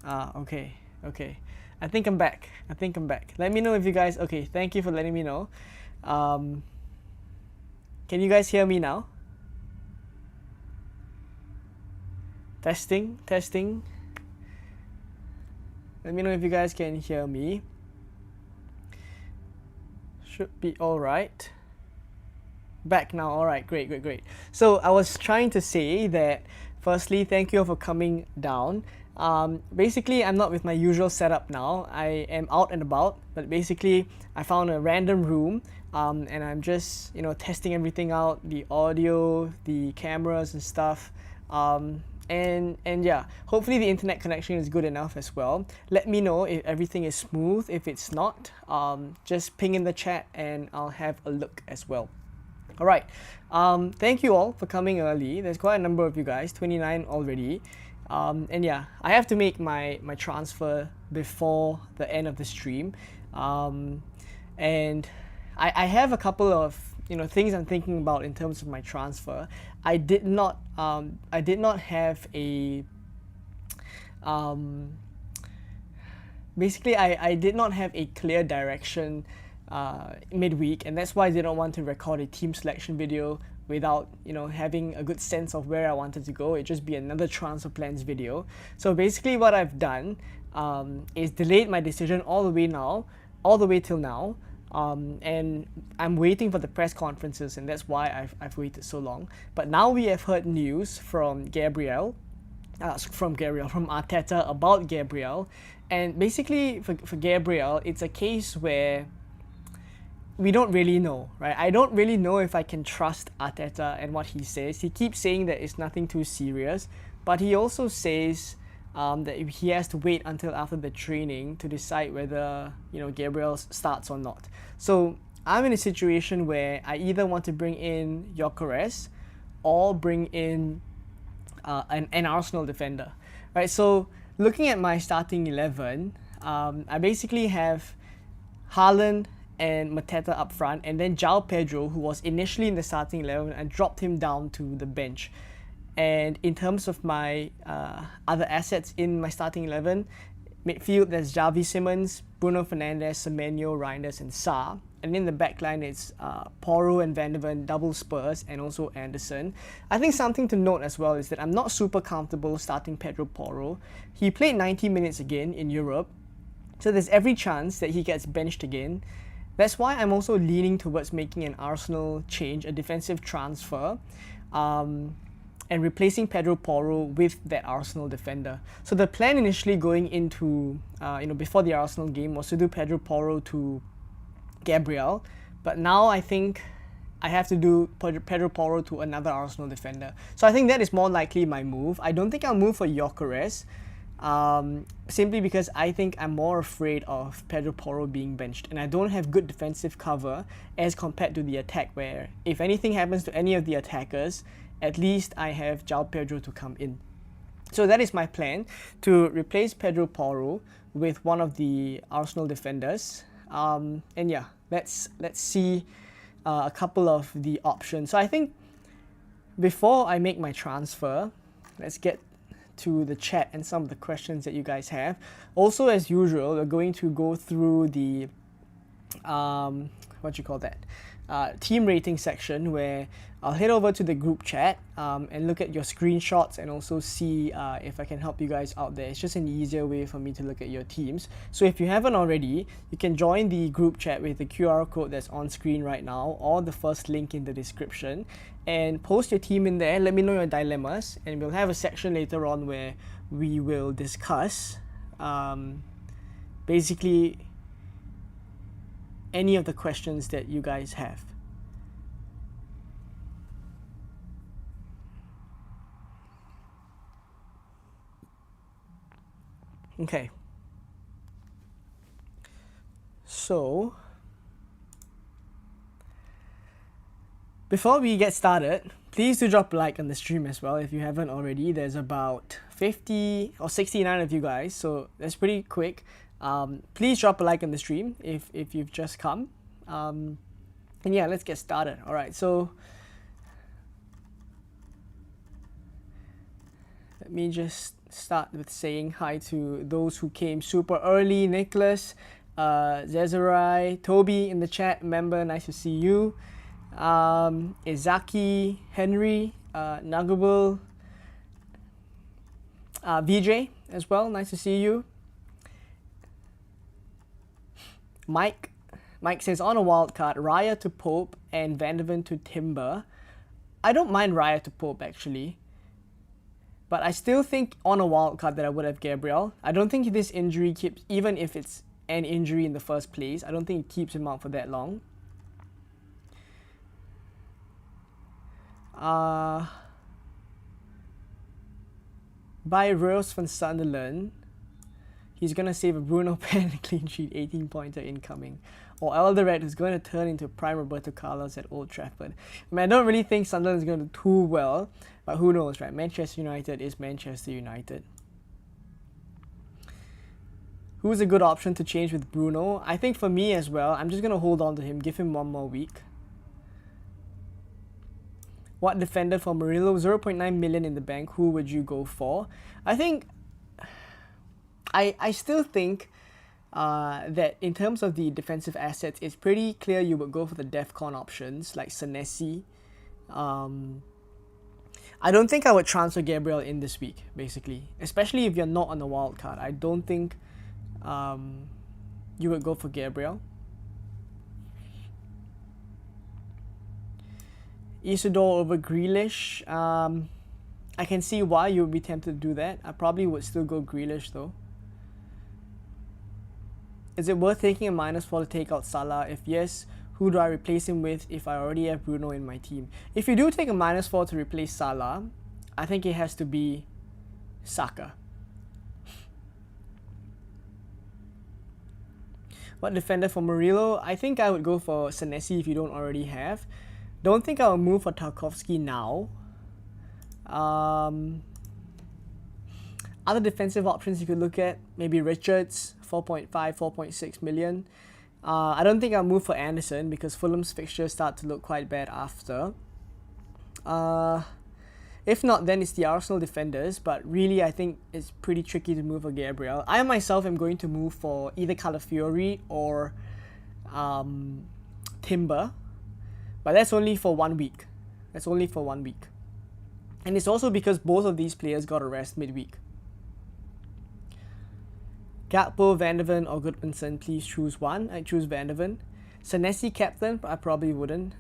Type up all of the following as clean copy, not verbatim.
Okay, okay. I think I'm back. Let me know if you guys, okay, thank you for letting me know. Um, can you guys hear me now? Testing, testing. Let me know if you guys can hear me. Should be alright. Back now, alright, great, great, great. So I was trying to say that firstly, thank you all for coming down. Basically, I'm not with my usual setup now. I am out and about, but basically, I found a random room and I'm just, testing everything out, the audio, the cameras and stuff. And yeah, hopefully the internet connection is good enough as well. Let me know if everything is smooth. If it's not, just ping in the chat and I'll have a look as well. All right, thank you all for coming early. There's quite a number of you guys, 29 already. And yeah, I have to make my transfer before the end of the stream. And I have a couple of things I'm thinking about in terms of my transfer. I did not have a basically I did not have a clear direction midweek, and that's why I didn't want to record a team selection video without having a good sense of where I wanted to go. It'd just be another transfer plans video. So basically what I've done is delayed my decision all the way till now. And I'm waiting for the press conferences, and that's why I've waited so long. But now we have heard news from from Arteta about Gabriel, and basically for Gabriel, it's a case where we don't really know, right? I don't really know if I can trust Arteta and what he says. He keeps saying that it's nothing too serious, but he also says that he has to wait until after the training to decide whether Gabriel starts or not. So I'm in a situation where I either want to bring in Gyökeres or bring in an Arsenal defender, right? So looking at my starting 11, I basically have Haaland and Mateta up front, and then João Pedro, who was initially in the starting 11, and dropped him down to the bench. And in terms of my other assets in my starting 11, midfield, there's Javi Simons, Bruno Fernandes, Semenyo, Reinders, and Sa. And in the backline, it's Porro and Van de Ven, double Spurs, and also Anderson. I think something to note as well is that I'm not super comfortable starting Pedro Porro. He played 90 minutes again in Europe, so there's every chance that he gets benched again. That's why I'm also leaning towards making an Arsenal change, a defensive transfer, and replacing Pedro Porro with that Arsenal defender. So the plan initially going into, before the Arsenal game was to do Pedro Porro to Gabriel, but now I think I have to do Pedro Porro to another Arsenal defender. So I think that is more likely my move. I don't think I'll move for Gyökeres, simply because I think I'm more afraid of Pedro Porro being benched, and I don't have good defensive cover as compared to the attack, where if anything happens to any of the attackers, at least I have João Pedro to come in. So that is my plan, to replace Pedro Porro with one of the Arsenal defenders. And yeah, let's see a couple of the options. So I think before I make my transfer, let's get to the chat and some of the questions that you guys have. Also, as usual, we're going to go through the team rating section, where I'll head over to the group chat and look at your screenshots and also see if I can help you guys out there. It's just an easier way for me to look at your teams. So if you haven't already, you can join the group chat with the QR code that's on screen right now, or the first link in the description, and post your team in there. Let me know your dilemmas, and we'll have a section later on where we will discuss basically any of the questions that you guys have. Okay. So before we get started, please do drop a like on the stream as well if you haven't already. There's about 50 or 69 of you guys, so that's pretty quick. Please drop a like on the stream if you've just come. And yeah, let's get started. Alright, so Let me just start with saying hi to those who came super early. Nicholas, Zezarai, Toby in the chat, member, nice to see you. Izaki, Henry, Nagabul, VJ as well, nice to see you. Mike says on a wild card, Raya to Pope and Vanderven to Timber. I don't mind Raya to Pope actually, but I still think on a wild card that I would have Gabriel. I don't think this injury keeps, even if it's an injury in the first place, I don't think it keeps him out for that long. By Rose van Sunderland, he's going to save a Bruno pen clean sheet, 18-pointer incoming. Or Eldoret, who's going to turn into prime Roberto Carlos at Old Trafford. I mean, I don't really think Sunderland is going to do too well, but who knows, right? Manchester United is Manchester United. Who's a good option to change with Bruno? I think for me as well, I'm just going to hold on to him, give him one more week. What defender for Murillo? 0.9 million in the bank. Who would you go for? I think... I still think that in terms of the defensive assets, it's pretty clear you would go for the DEFCON options like Senesi. I don't think I would transfer Gabriel in this week, basically. Especially if you're not on the wild card. I don't think you would go for Gabriel. Isidore over Grealish. I can see why you would be tempted to do that. I probably would still go Grealish though. Is it worth taking a -4 to take out Salah? If yes, who do I replace him with if I already have Bruno in my team? If you do take a -4 to replace Salah, I think it has to be Saka. What defender for Murillo? I think I would go for Senesi if you don't already have. Don't think I'll move for Tarkovsky now. Other defensive options you could look at, maybe Richards, 4.5, 4.6 million. I don't think I'll move for Anderson because Fulham's fixtures start to look quite bad after. If not, then it's the Arsenal defenders, but really I think it's pretty tricky to move for Gabriel. I myself am going to move for either Calafiori or Timber, but that's only for 1 week. That's only for 1 week. And it's also because both of these players got a rest midweek. Gakpo, Vanderven or Goodmanson, please choose one. I choose Vanderven. Senesi captain, I probably wouldn't.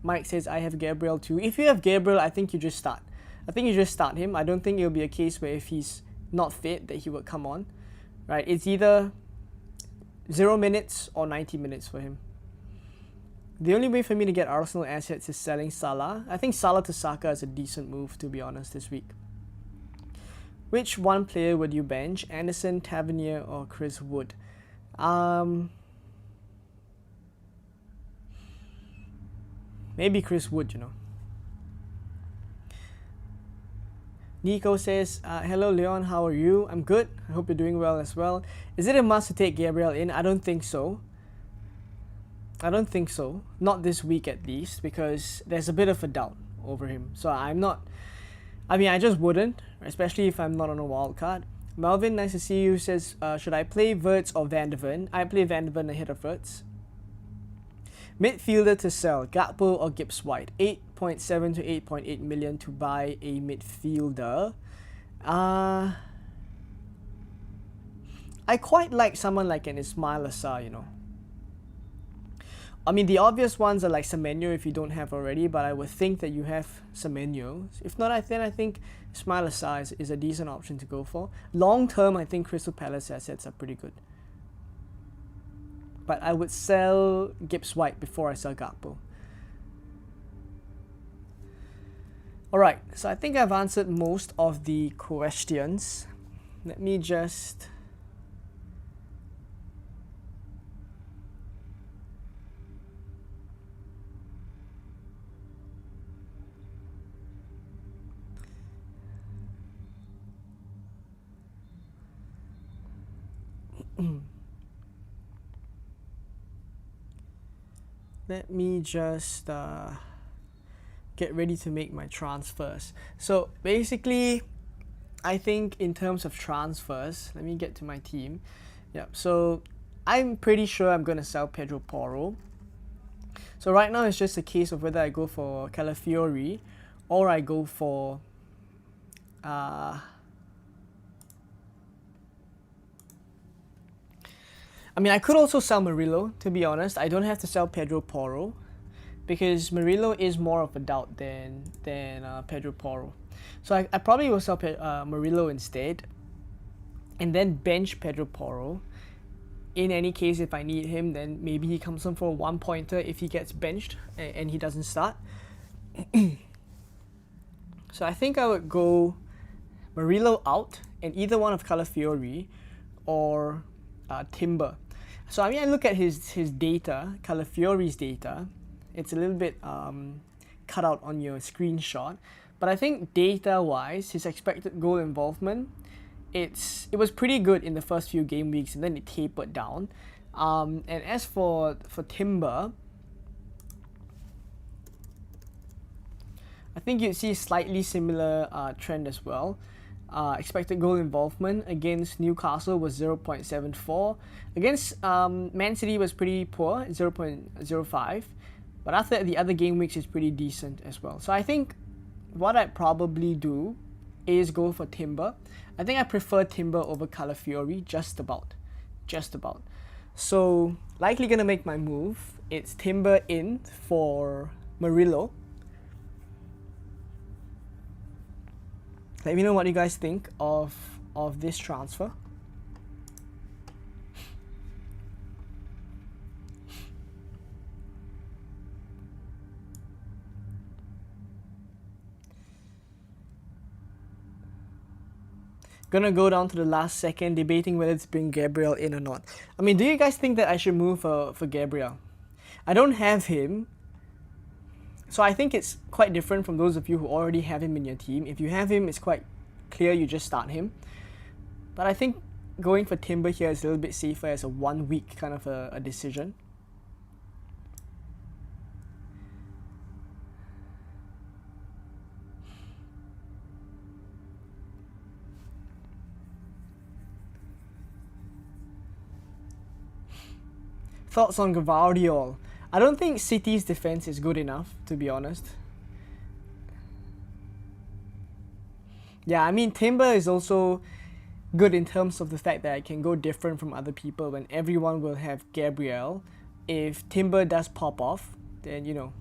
Mike says I have Gabriel too. If you have Gabriel, I think you just start. I think you just start him. I don't think it'll be a case where if he's not fit that he would come on. Right? It's either 0 minutes or 90 minutes for him. The only way for me to get Arsenal assets is selling Salah. I think Salah to Saka is a decent move, to be honest, this week. Which one player would you bench? Anderson, Tavernier, or Chris Wood? Maybe Chris Wood, you know. Nico says, hello Leon, how are you? I'm good. I hope you're doing well as well. Is it a must to take Gabriel in? I don't think so. I don't think so. Not this week at least, because there's a bit of a doubt over him. So I just wouldn't, especially if I'm not on a wild card. Melvin, nice to see you, says, should I play Wirtz or Vanderven? I play Vanderven ahead of Wirtz. Midfielder to sell, Gakpo or Gibbs White? 8.7 to 8.8 million to buy a midfielder. I quite like someone like an Ismail Assar, you know. I mean, the obvious ones are like Semenyo if you don't have already, but I would think that you have Semenyo. If not, then I think Ismail Assar is a decent option to go for. Long term, I think Crystal Palace assets are pretty good. But I would sell Gibbs White before I sell Gakpo. Alright, so I think I've answered most of the questions. Let me just... Let me just get ready to make my transfers. So basically, I think in terms of transfers, let me get to my team. Yep, so I'm pretty sure I'm going to sell Pedro Porro. So right now it's just a case of whether I go for Calafiori or I go for I mean, I could also sell Murillo, to be honest. I don't have to sell Pedro Porro because Murillo is more of a doubt than Pedro Porro. So I probably will sell Murillo instead and then bench Pedro Porro. In any case, if I need him, then maybe he comes in for a one-pointer if he gets benched and he doesn't start. So I think I would go Murillo out and either one of Calafiori or Timber. So I mean, I look at his data, Calafiori's data. It's a little bit cut out on your screenshot, but I think data-wise, his expected goal involvement, it was pretty good in the first few game weeks, and then it tapered down. And as for Timber, I think you'd see a slightly similar trend as well. Expected goal involvement against Newcastle was 0.74. Against Man City was pretty poor, 0.05. But after that, the other game weeks is pretty decent as well. So I think what I'd probably do is go for Timber. I think I prefer Timber over Calafiori, just about. So likely gonna make my move. It's Timber in for Murillo. Let me know what you guys think of this transfer. Gonna go down to the last second, debating whether to bring Gabriel in or not. I mean, do you guys think that I should move for Gabriel? I don't have him, so I think it's quite different from those of you who already have him in your team. If you have him, it's quite clear you just start him. But I think going for Timber here is a little bit safer as a 1 week kind of a decision. Thoughts on Gvardiol? I don't think City's defense is good enough, to be honest. Yeah, I mean, Timber is also good in terms of the fact that I can go different from other people when everyone will have Gabriel. If Timber does pop off, then, you know,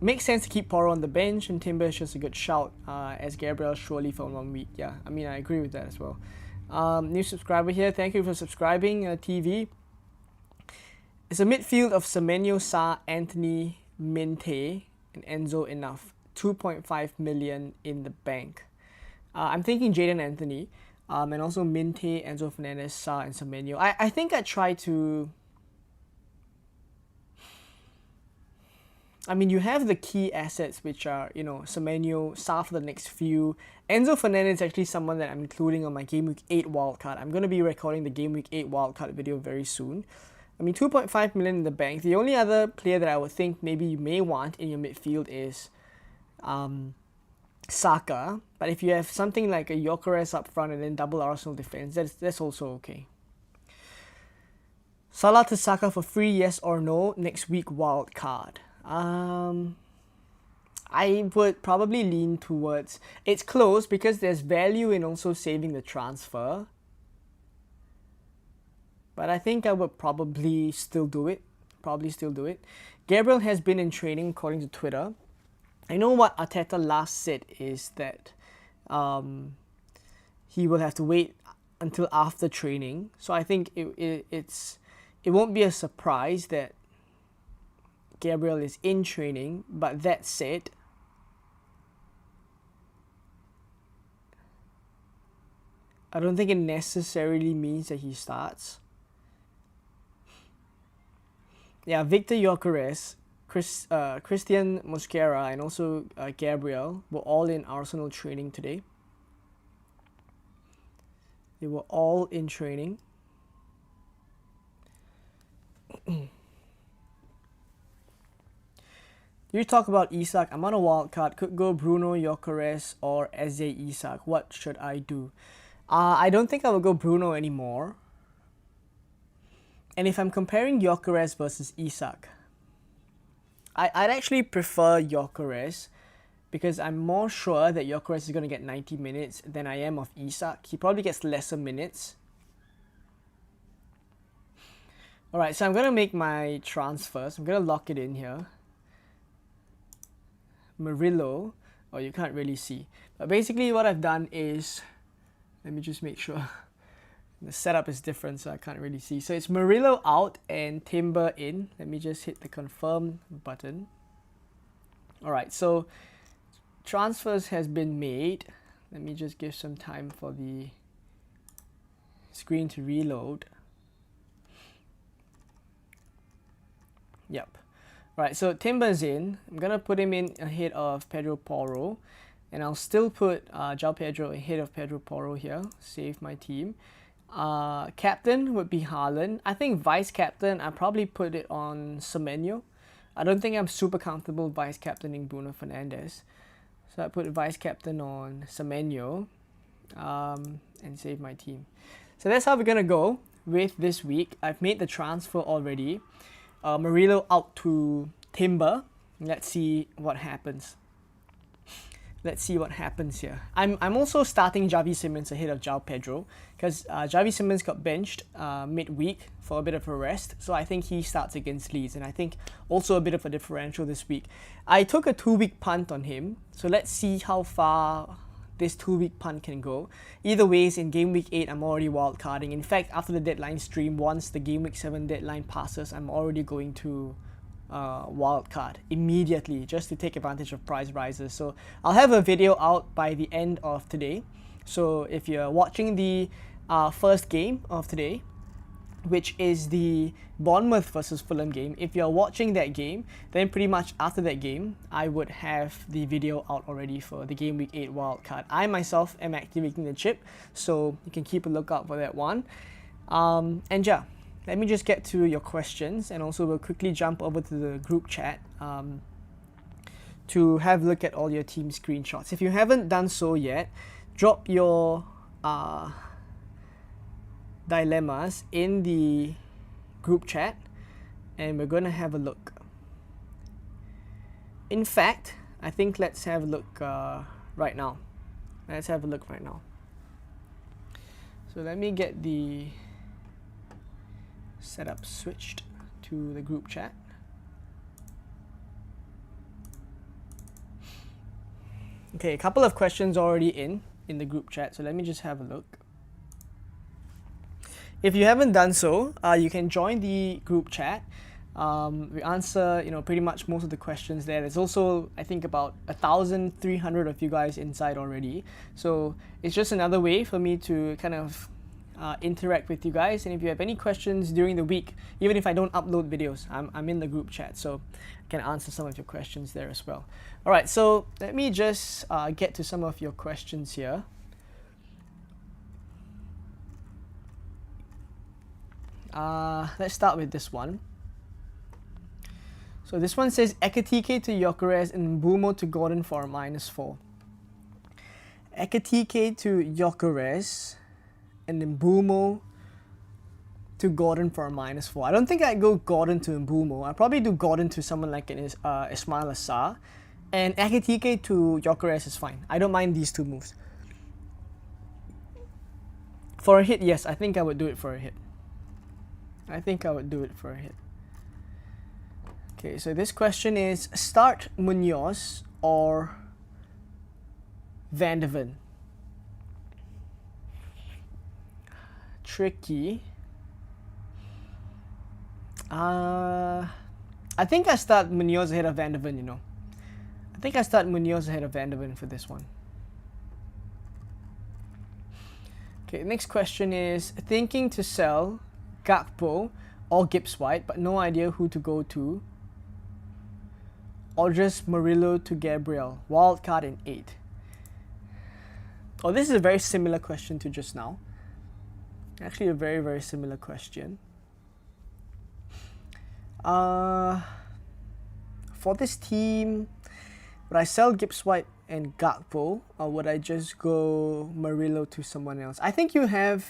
makes sense to keep Porro on the bench, and Timber is just a good shout as Gabriel surely for 1 week. Yeah, I mean, I agree with that as well. New subscriber here, thank you for subscribing, TV. It's a midfield of Semenyo, Sa, Anthony, Minte, and Enzo enough. 2.5 million in the bank. I'm thinking Jadon Anthony, and also Minte, Enzo Fernandez, Sa, and Semenyo. I think I try to... I mean, you have the key assets, which are, you know, Semenyo, Sa for the next few. Enzo Fernandez is actually someone that I'm including on my Game Week 8 wildcard. I'm going to be recording the Game Week 8 wildcard video very soon. I mean, 2.5 million in the bank. The only other player that I would think maybe you may want in your midfield is Saka. But if you have something like a Gyökeres up front and then double Arsenal defense, that's also okay. Salah to Saka for free, yes or no? Next week wildcard. I would probably lean towards... It's close because there's value in also saving the transfer. But I think I would probably still do it. Gabriel has been in training according to Twitter. I know what Arteta last said is that he will have to wait until after training. So I think it won't be a surprise that Gabriel is in training. But that said, I don't think it necessarily means that he starts. Yeah, Victor Gyökeres, Christian Mosquera, and also Gabriel were all in Arsenal training today. They were all in training. You talk about Isak. I'm on a wild card. Could go Bruno, Gyökeres, or Eze Isak. What should I do? I don't think I will go Bruno anymore. And if I'm comparing Gyökeres versus Isak, I'd actually prefer Gyökeres because I'm more sure that Gyökeres is going to get 90 minutes than I am of Isak. He probably gets lesser minutes. Alright, so I'm going to make my transfers. I'm going to lock it in here. Murillo. Oh, you can't really see. But basically what I've done is, let me just make sure. The setup is different, so I can't really see. So it's Murillo out and Timber in. Let me just hit the confirm button. Alright, so transfers has been made. Let me just give some time for the screen to reload. Yep. Alright, so Timber's in. I'm going to put him in ahead of Pedro Porro. And I'll still put João Pedro ahead of Pedro Porro here. Save my team. Captain would be Haaland. I think vice captain, I probably put it on Semenyo. I don't think I'm super comfortable vice captaining Bruno Fernandes. So I put vice captain on Semenyo and save my team. So that's how we're going to go with this week. I've made the transfer already. Murillo out to Timber. Let's see what happens. Let's see what happens here. I'm also starting GW7 ahead of João Pedro because GW7 got benched midweek for a bit of a rest. So I think he starts against Leeds, and I think also a bit of a differential this week. I took a 2-week punt on him, so let's see how far this 2-week punt can go. Either ways, in game week 8, I'm already wildcarding. In fact, after the deadline stream, once the game week 7 deadline passes, I'm already going to wildcard immediately just to take advantage of price rises. So I'll have a video out by the end of today. So if you're watching the first game of today, which is the Bournemouth versus Fulham game, if you're watching that game, then pretty much after that game, I would have the video out already for the game week 8 wildcard. I myself am activating the chip, so you can keep a lookout for that one. And yeah, let me just get to your questions, and also we'll quickly jump over to the group chat to have a look at all your team screenshots. If you haven't done so yet, drop your dilemmas in the group chat and we're going to have a look. In fact, I think let's have a look right now. Let's have a look right now. So let me get the setup switched to the group chat. Okay, a couple of questions already in the group chat, so let me just have a look. If you haven't done so, you can join the group chat. We answer, pretty much most of the questions there. There's also, I think, about 1,300 of you guys inside already. So it's just another way for me to kind of interact with you guys. And if you have any questions during the week, even if I don't upload videos, I'm in the group chat, so I can answer some of your questions there as well. All right, so let me just get to some of your questions here. Let's start with this one. So this one says Ekatike to Gyökeres and Mbeumo to Gordon for a -4. Ekatike to Gyökeres and Mbeumo to Gordon for a -4. I don't think I'd go Gordon to Mbeumo. I'd probably do Gordon to someone like Ismail Assar. And Ekatike to Gyökeres is fine. I don't mind these two moves. For a hit, yes, I think I would do it for a hit. Okay, so this question is start Munoz or Van de Ven? Tricky. I think I start Munoz ahead of Van de Ven, I think I start Munoz ahead of Van de Ven for this one. Okay, next question is thinking to sell Gakpo or Gibbs White, but no idea who to go to. Or just Murillo to Gabriel. Wildcard in 8. Oh, this is a very similar question to just now. Actually, a very, very similar question. For For this team, would I sell Gibbs White and Gakpo, or would I just go Murillo to someone else? I think you have...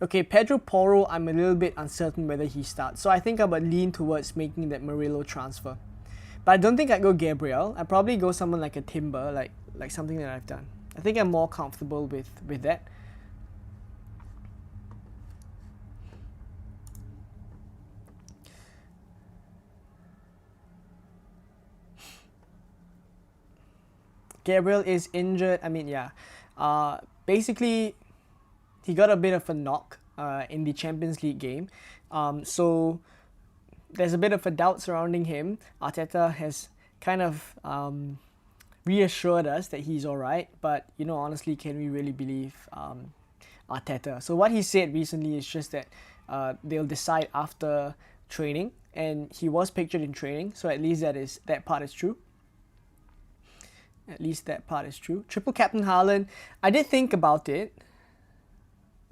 Okay, Pedro Porro, I'm a little bit uncertain whether he starts. So I think I would lean towards making that Murillo transfer. But I don't think I'd go Gabriel. I'd probably go someone like a Timber, like something that I've done. I think I'm more comfortable with that. Gabriel is injured. I mean, yeah. Basically, he got a bit of a knock in the Champions League game. So there's a bit of a doubt surrounding him. Arteta has kind of reassured us that he's alright, but you know, honestly, can we really believe Arteta? So what he said recently is just that they'll decide after training, and he was pictured in training, so at least that part is true. At least that part is true. Triple captain Haaland, I did think about it,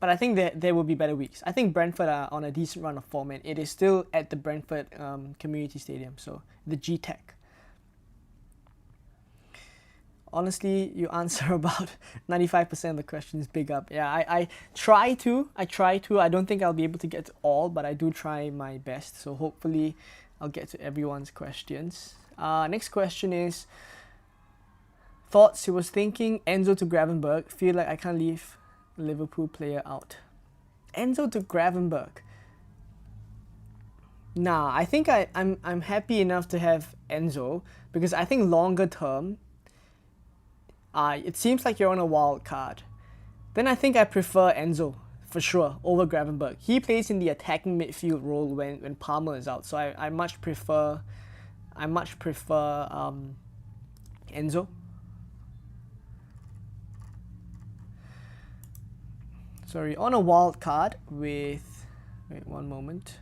but I think that there will be better weeks. I think Brentford are on a decent run of form, and it is still at the Brentford Community Stadium, so the GTEC. Honestly, you answer about 95% of the questions. Big up. Yeah, I try to. I don't think I'll be able to get to all, but I do try my best. So hopefully I'll get to everyone's questions. Next question is, thoughts. He was thinking Enzo to Gravenberg. Feel like I can't leave Liverpool player out. Enzo to Gravenberg. Nah, I think I'm happy enough to have Enzo, because I think longer term, it seems like you're on a wild card. Then I think I prefer Enzo for sure over Gravenberg. He plays in the attacking midfield role when Palmer is out, so I much prefer Enzo. Sorry, on a wild card with... Wait, one moment.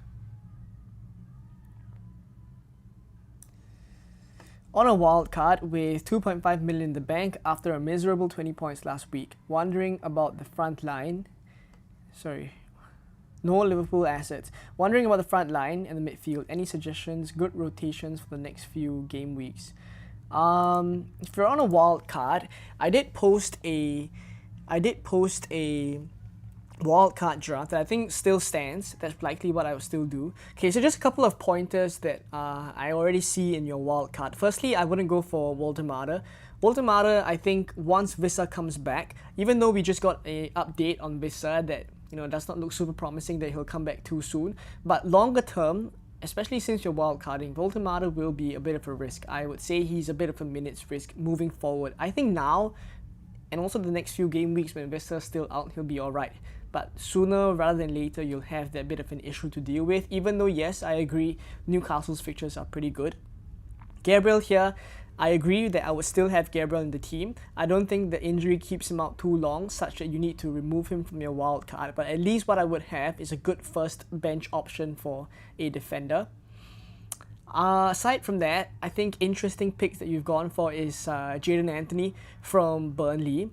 On a wild card with 2.5 million in the bank after a miserable 20 points last week. Wondering about the front line. Sorry. No Liverpool assets. Wondering about the front line and the midfield. Any suggestions? Good rotations for the next few game weeks. If you're on a wild card, I did post a wildcard draft that I think still stands. That's likely what I will still do. Okay, so just a couple of pointers that I already see in your wildcard. Firstly, I wouldn't go for Voldemade. Voldemade, I think once Vissa comes back, even though we just got an update on Vissa that, you know, does not look super promising that he'll come back too soon, but longer term, especially since you're wildcarding, Voldemade will be a bit of a risk. I would say he's a bit of a minutes risk moving forward. I think now, and also the next few game weeks when Vissa's still out, he'll be alright. But sooner rather than later, you'll have that bit of an issue to deal with. Even though, yes, I agree, Newcastle's fixtures are pretty good. Gabriel here, I agree that I would still have Gabriel in the team. I don't think the injury keeps him out too long, such that you need to remove him from your wild card. But at least what I would have is a good first bench option for a defender. Aside from that, I think interesting picks that you've gone for is Jadon Anthony from Burnley.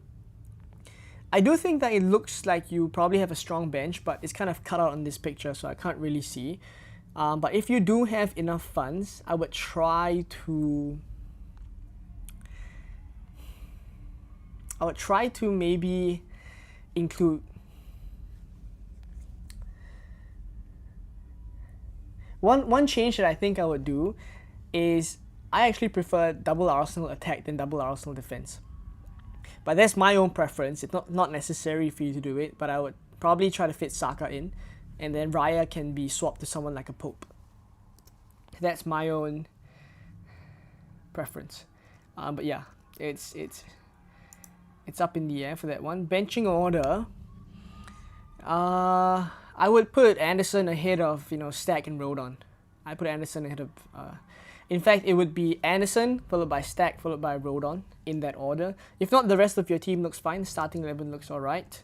I do think that it looks like you probably have a strong bench, but it's kind of cut out on this picture, so I can't really see. But if you do have enough funds, I would try to maybe include one change that I think I would do is I actually prefer double Arsenal attack than double Arsenal defense. But that's my own preference. It's not necessary for you to do it, but I would probably try to fit Saka in, and then Raya can be swapped to someone like a Pope. That's my own preference. But yeah, it's up in the air for that one. Benching order. I would put Anderson ahead of, you know, Stack and Rodon. I put Anderson ahead of. In fact, it would be Anderson followed by Stack followed by Rodon in that order. If not, the rest of your team looks fine. Starting 11 looks alright.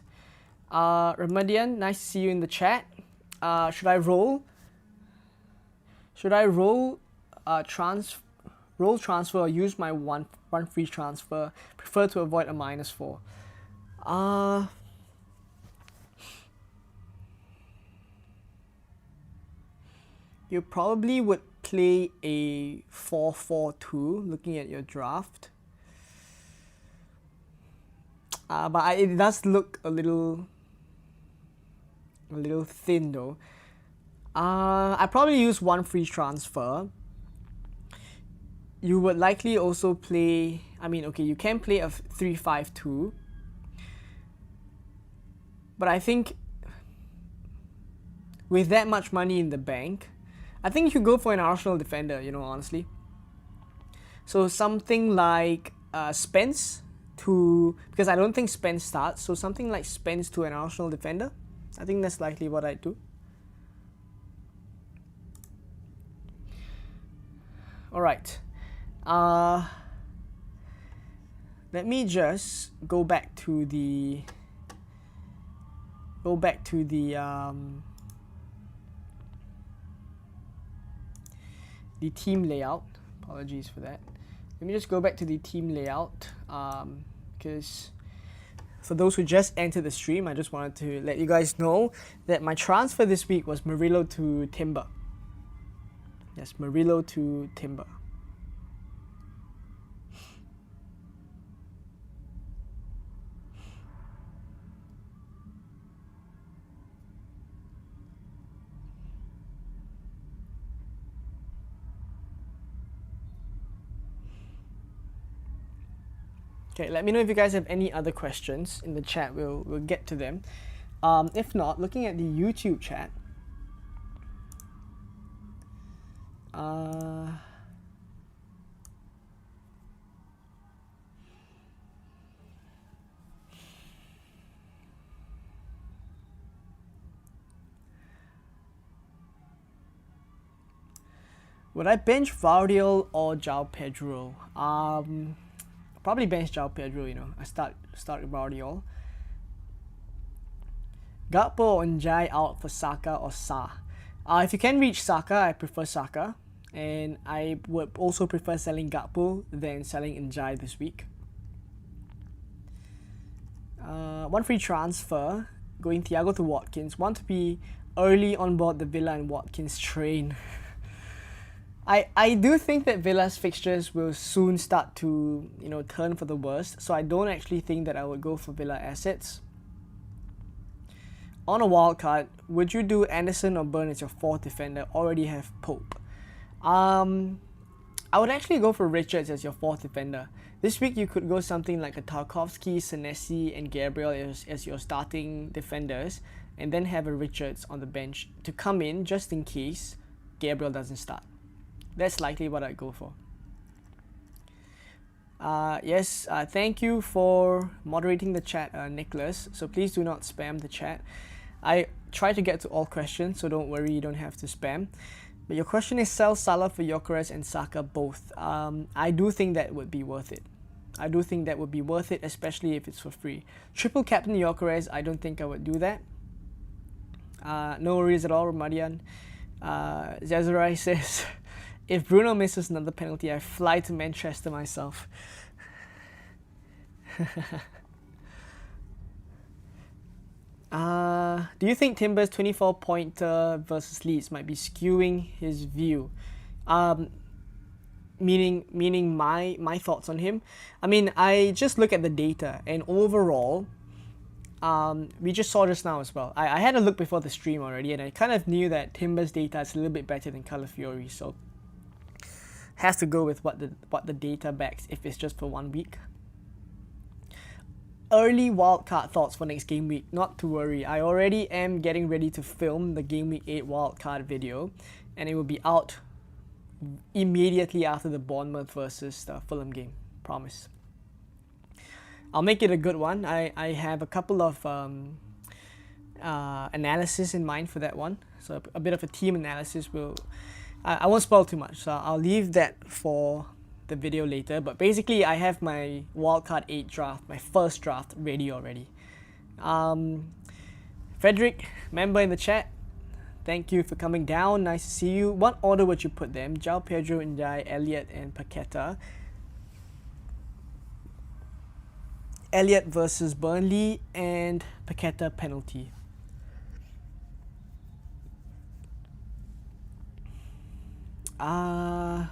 Ramadian, nice to see you in the chat. Should I roll? Transfer or use my one free transfer? Prefer to avoid a -4. You probably would play a 4-4-2 looking at your draft. But it does look a little thin though. I probably use one free transfer. You would likely also play, I mean, okay, you can play a 3-5-2. But I think with that much money in the bank, I think you should go for an Arsenal defender, you know, honestly. So something like Spence to, because I don't think Spence starts, so something like Spence to an Arsenal defender. I think that's likely what I'd do. Alright. Let me just go back to the team layout. Apologies for that. Let me just go back to the team layout, because for those who just entered the stream, I just wanted to let you guys know that my transfer this week was Murillo to Timber. Yes, Murillo to Timber. Okay, let me know if you guys have any other questions in the chat. We'll get to them. If not, looking at the YouTube chat, would I bench Vardiol or João Pedro? Probably bench João Pedro, you know. I start with Vardiol. Gakpo or Njai out for Saka or Sa? If you can reach Saka, I prefer Saka. And I would also prefer selling Gakpo than selling Njai this week. One free transfer, going Thiago to Watkins. Want to be early on board the Villa and Watkins train. I do think that Villa's fixtures will soon start to, you know, turn for the worst. So I don't actually think that I would go for Villa assets. On a wildcard, would you do Anderson or Burn as your fourth defender? Already have Pope. I would actually go for Richards as your fourth defender. This week you could go something like a Tarkowski, Senesi and Gabriel as your starting defenders, and then have a Richards on the bench to come in just in case Gabriel doesn't start. That's likely what I'd go for. Yes, thank you for moderating the chat, Nicholas. So please do not spam the chat. I try to get to all questions, so don't worry, you don't have to spam. But your question is sell Salah for Gyökeres and Saka both. I do think that would be worth it. I do think that would be worth it, especially if it's for free. Triple captain Gyökeres, I don't think I would do that. No worries at all, Ramadian. Zazarai says, if Bruno misses another penalty, I fly to Manchester myself. Do you think Timber's 24-pointer versus Leeds might be skewing his view? Meaning my thoughts on him. I mean, I just look at the data, and overall, we just saw just now as well. I had a look before the stream already, and I kind of knew that Timber's data is a little bit better than Calafiori, so has to go with what the data backs if it's just for 1 week. Early wildcard thoughts for next game week. Not to worry, I already am getting ready to film the game week 8 wildcard video, and it will be out immediately after the Bournemouth versus the Fulham game. Promise. I'll make it a good one. I have a couple of analysis in mind for that one. So a bit of a team analysis will. I won't spoil too much, so I'll leave that for the video later. But basically, I have my wildcard 8 draft, my first draft, ready already. Frederick, member in the chat, thank you for coming down. Nice to see you. What order would you put them? João Pedro, Ndiaye, Elliott, and Paqueta. Elliott versus Burnley and Paqueta penalty. Uh,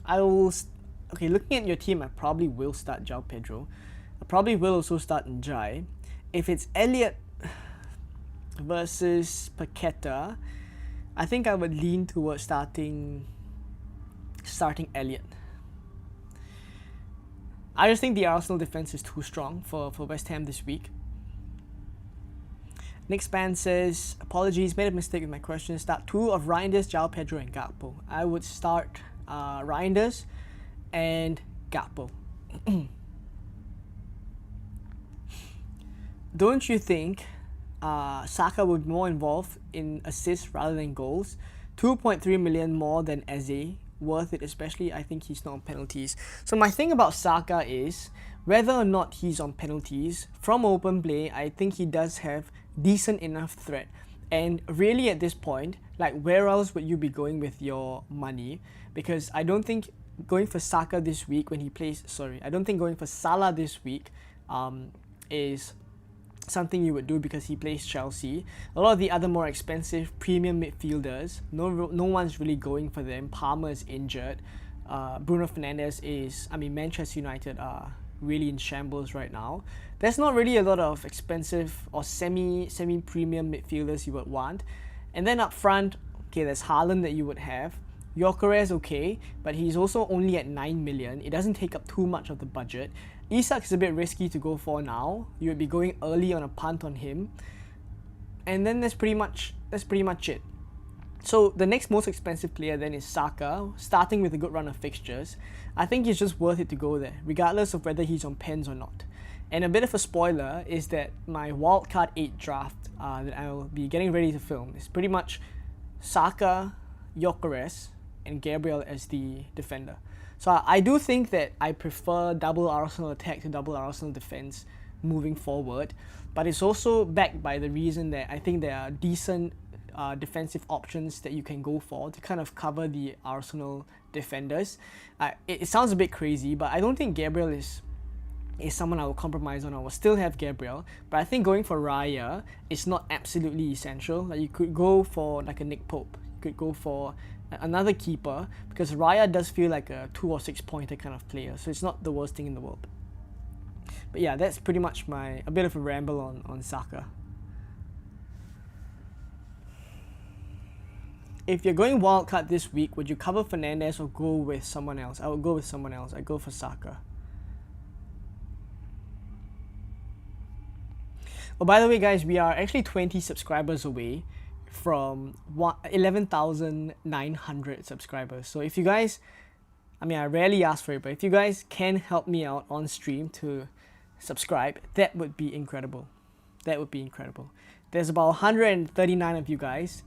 I will. Okay, looking at your team, I probably will start João Pedro. I probably will also start Njai. If it's Elliot versus Paqueta, I think I would lean towards starting Elliot. I just think the Arsenal defense is too strong for West Ham this week. Nick Span says, apologies, made a mistake with my question. Start 2 of Reinders, João Pedro, and Gakpo. I would start Reinders and Gakpo. Don't you think Saka would be more involved in assists rather than goals? 2.3 million more than Eze. Worth it, especially I think he's not on penalties. So my thing about Saka is whether or not he's on penalties, from open play, I think he does have decent enough threat. And really at this point, like, where else would you be going with your money? Because I don't think going for Saka this week when he plays, I don't think going for Salah this week is something you would do because he plays Chelsea. A lot of the other more expensive premium midfielders, no one's really going for them. Palmer is injured. Bruno Fernandes is, Manchester United are really in shambles right now. There's not really a lot of expensive or semi-premium midfielders you would want. And then up front, okay, there's Haaland that you would have. Gyökeres, okay, but he's also only at 9 million. It doesn't take up too much of the budget. Isak is a bit risky to go for now. You would be going early on a punt on him. And then that's pretty much it. So the next most expensive player then is Saka, starting with a good run of fixtures. I think it's just worth it to go there, regardless of whether he's on pens or not. And a bit of a spoiler is that my Wildcard 8 draft that I will be getting ready to film is pretty much Saka, Gyökeres, and Gabriel as the defender. So I do think that I prefer double Arsenal attack to double Arsenal defense moving forward, but it's also backed by the reason that I think there are decent defensive options that you can go for to kind of cover the Arsenal defenders. It sounds a bit crazy, but I don't think Gabriel is someone I will compromise on. I will still have Gabriel, but I think going for Raya is not absolutely essential. Like, you could go for like a Nick Pope, you could go for another keeper, because Raya does feel like a 2 or 6 pointer kind of player, so it's not the worst thing in the world. But yeah, that's pretty much a bit of a ramble on Saka. If you're going wildcard this week, would you cover Fernandes or go with someone else? I would go with someone else. I go for Saka. Oh, by the way, guys, we are actually 20 subscribers away from 11,900 subscribers. So if you guys, I rarely ask for it, but if you guys can help me out on stream to subscribe, that would be incredible. That would be incredible. There's about 139 of you guys.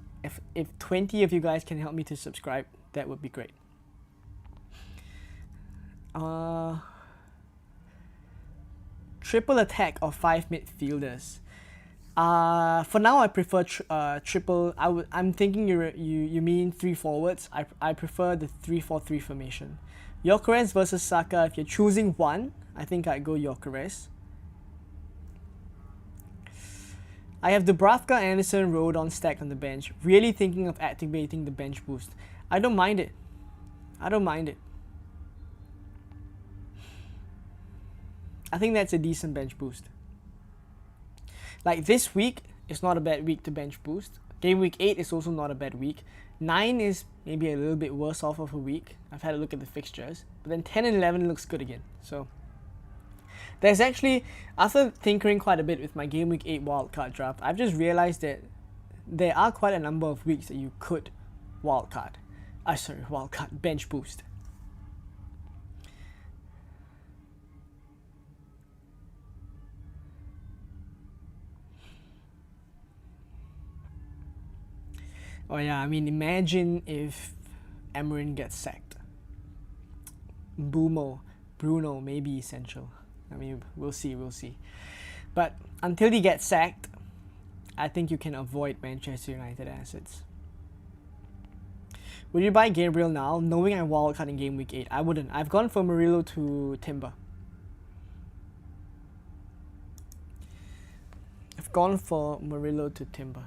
If 20 of you guys can help me to subscribe, that would be great. Triple attack of 5 midfielders. For now, I prefer triple. I'm thinking you mean 3 forwards. I prefer the 3-4-3 formation. Gyökeres versus Saka. If you're choosing one, I think I'd go Gyökeres. I have Dubravka, Anderson, Rodon stacked on the bench. Really thinking of activating the bench boost. I don't mind it. I think that's a decent bench boost. Like, this week is not a bad week to bench boost. Game week 8 is also not a bad week. 9 is maybe a little bit worse off of a week. I've had a look at the fixtures. But then 10 and 11 looks good again. So there's actually, after tinkering quite a bit with my Game Week 8 wildcard draft, I've just realized that there are quite a number of weeks that you could wildcard bench boost. Oh yeah, imagine if Amarin gets sacked. Bruno may be essential. We'll see. But until he gets sacked, I think you can avoid Manchester United assets. Would you buy Gabriel now, knowing I'm wildcard in Game Week 8? I wouldn't. I've gone for Murillo to Timber. gone for Murillo to Timber.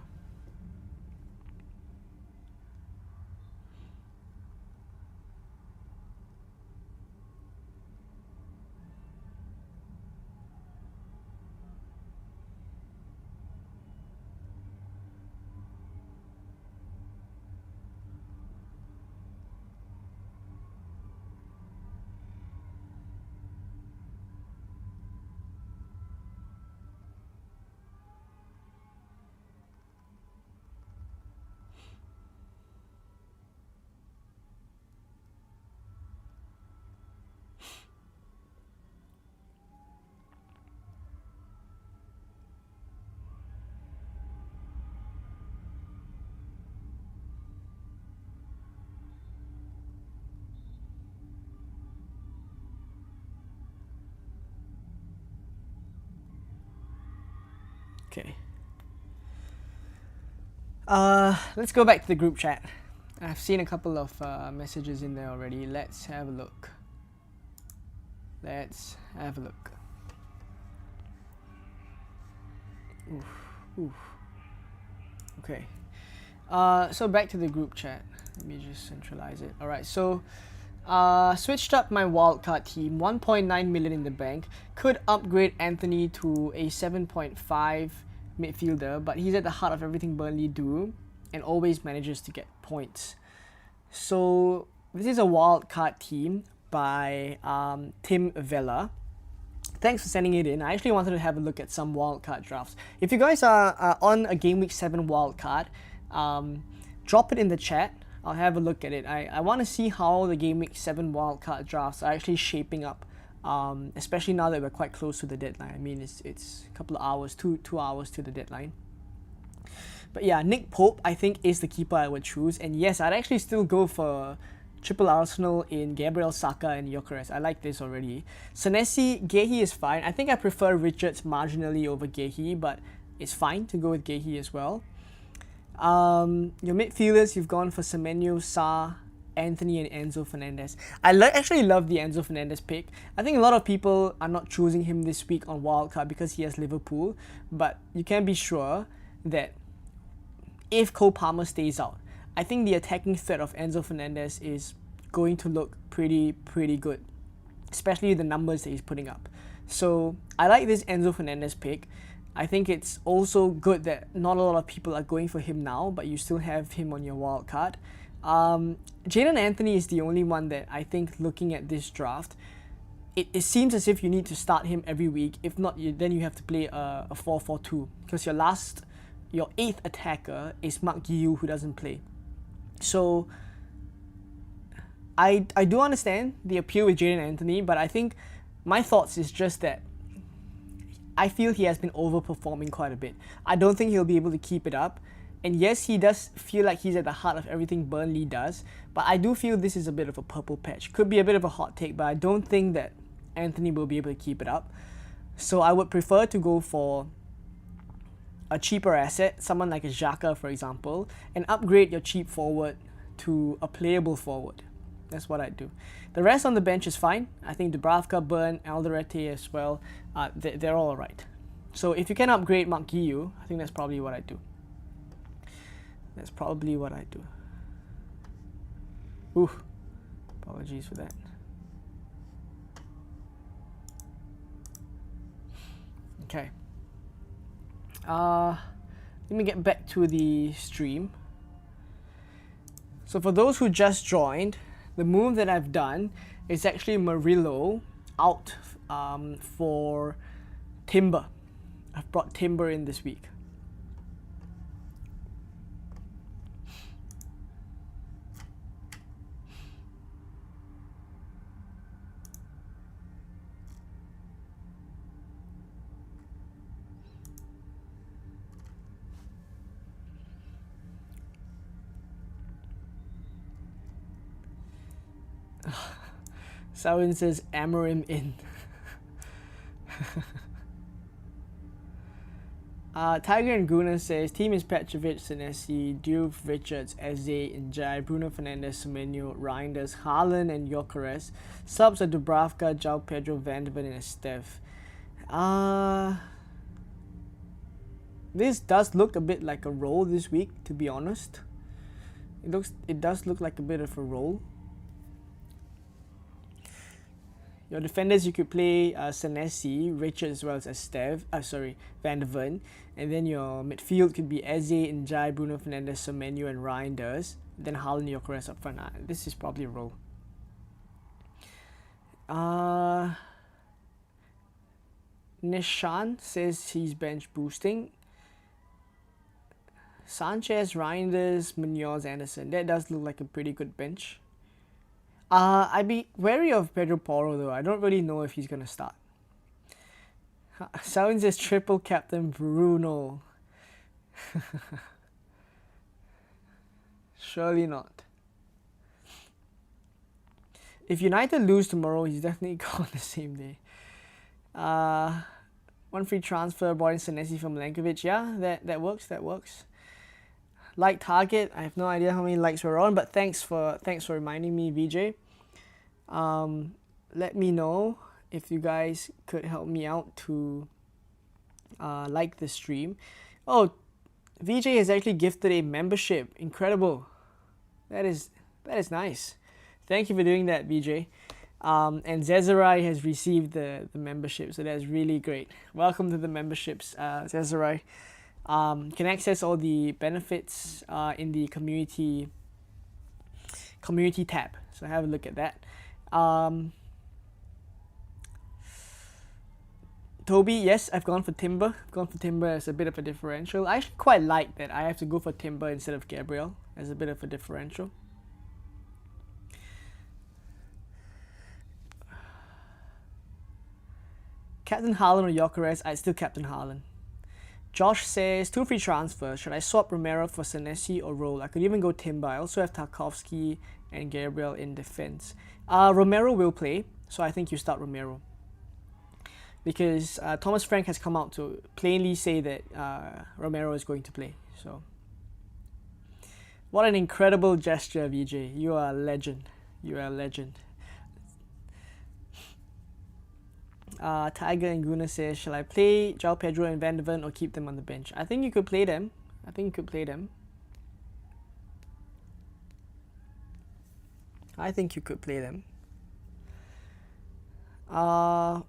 Okay. Let's go back to the group chat. I've seen a couple of messages in there already. Let's have a look. Let's have a look. Oof. Okay. So back to the group chat. Let me just centralize it. Alright, so switched up my wildcard team. 1.9 million in the bank. Could upgrade Anthony to a 7.5 midfielder, but he's at the heart of everything Burnley do and always manages to get points. So this is a wildcard team by Tim Vella. Thanks for sending it in. I actually wanted to have a look at some wildcard drafts. If you guys are on a Game Week 7 wildcard, drop it in the chat. I'll have a look at it. I want to see how the Game Week 7 wildcard drafts are actually shaping up, especially now that we're quite close to the deadline. I mean, it's a couple of hours, two hours to the deadline. But yeah, Nick Pope, I think, is the keeper I would choose. And yes, I'd actually still go for triple Arsenal in Gabriel Saka and Gyökeres. I like this already. Senesi, Gehi is fine. I think I prefer Richards marginally over Gehi, but it's fine to go with Gehi as well. Your midfielders, you've gone for Semenyo, Sa, Anthony and Enzo Fernandez. I actually love the Enzo Fernandez pick. I think a lot of people are not choosing him this week on wildcard because he has Liverpool, but you can be sure that if Cole Palmer stays out, I think the attacking threat of Enzo Fernandez is going to look pretty good, especially the numbers that he's putting up. So I like this Enzo Fernandez pick. I think it's also good that not a lot of people are going for him now, but you still have him on your wild card. Jadon Anthony is the only one that I think, looking at this draft, it seems as if you need to start him every week. If not, then you have to play a 4-4-2 because your 8th attacker is Mark Guiu, who doesn't play. So I do understand the appeal with Jadon Anthony, but I think my thoughts is just that I feel he has been overperforming quite a bit. I don't think he'll be able to keep it up. And yes, he does feel like he's at the heart of everything Burnley does, but I do feel this is a bit of a purple patch. Could be a bit of a hot take, but I don't think that Anthony will be able to keep it up. So I would prefer to go for a cheaper asset, someone like a Xhaka, for example, and upgrade your cheap forward to a playable forward. That's what I'd do. The rest on the bench is fine. I think Dubravka, Burn, Alderete as well, they're all alright. So if you can upgrade Mark Guiu, I think that's probably what I'd do. Ooh, apologies for that. Okay. Let me get back to the stream. So for those who just joined, the move that I've done is actually Murillo out for Timber. I've brought Timber in this week. Sawin says Amorim in. Tiger and Guna says team is Petrovic, Senesi, Diouf, Richards, Eze, Njai, Bruno Fernandes, Semenyo, Reinders, Haaland and Gyökeres. Subs are Dubravka, João Pedro, Van de Ven and Esteve. This does look a bit like a roll this week, to be honest. It does look like a bit of a roll. Your defenders, you could play Senesi, Richard as well as Van der Ven. And then your midfield could be Eze, Njai, Bruno Fernandes, Semenyo and Reinders. Then Haaland, Gyökeres up front. This is probably a roll. Nishan says he's bench boosting. Sanchez, Reinders, Munoz, Anderson. That does look like a pretty good bench. I'd be wary of Pedro Porro though. I don't really know if he's gonna start. Selwyn says triple captain Bruno. Surely not. If United lose tomorrow, he's definitely gone the same day. One free transfer, Boyan Senesi from Milenkovic. Yeah, that works. That works. Like target. I have no idea how many likes we're on, but thanks for reminding me, VJ. Let me know if you guys could help me out to like the stream. Oh, VJ has actually gifted a membership. Incredible. That is nice. Thank you for doing that, VJ. And Zezarai has received the membership, so that's really great. Welcome to the memberships, Zezarai. Can access all the benefits in the community tab. So have a look at that. Toby, yes, I've gone for Timber. I've gone for Timber as a bit of a differential. I actually quite like that I have to go for Timber instead of Gabriel as a bit of a differential. Captain Haaland or Gyökeres? I'd still Captain Haaland. Josh says, 2 free transfers. Should I swap Romero for Senesi or Roll? I could even go Timber. I also have Tarkowski and Gabriel in defense. Romero will play, so I think you start Romero. Because Thomas Frank has come out to plainly say that Romero is going to play. So, what an incredible gesture, VJ. You are a legend. You are a legend. Tiger and Guna says, shall I play João Pedro and Van der Ven or keep them on the bench? I think you could play them.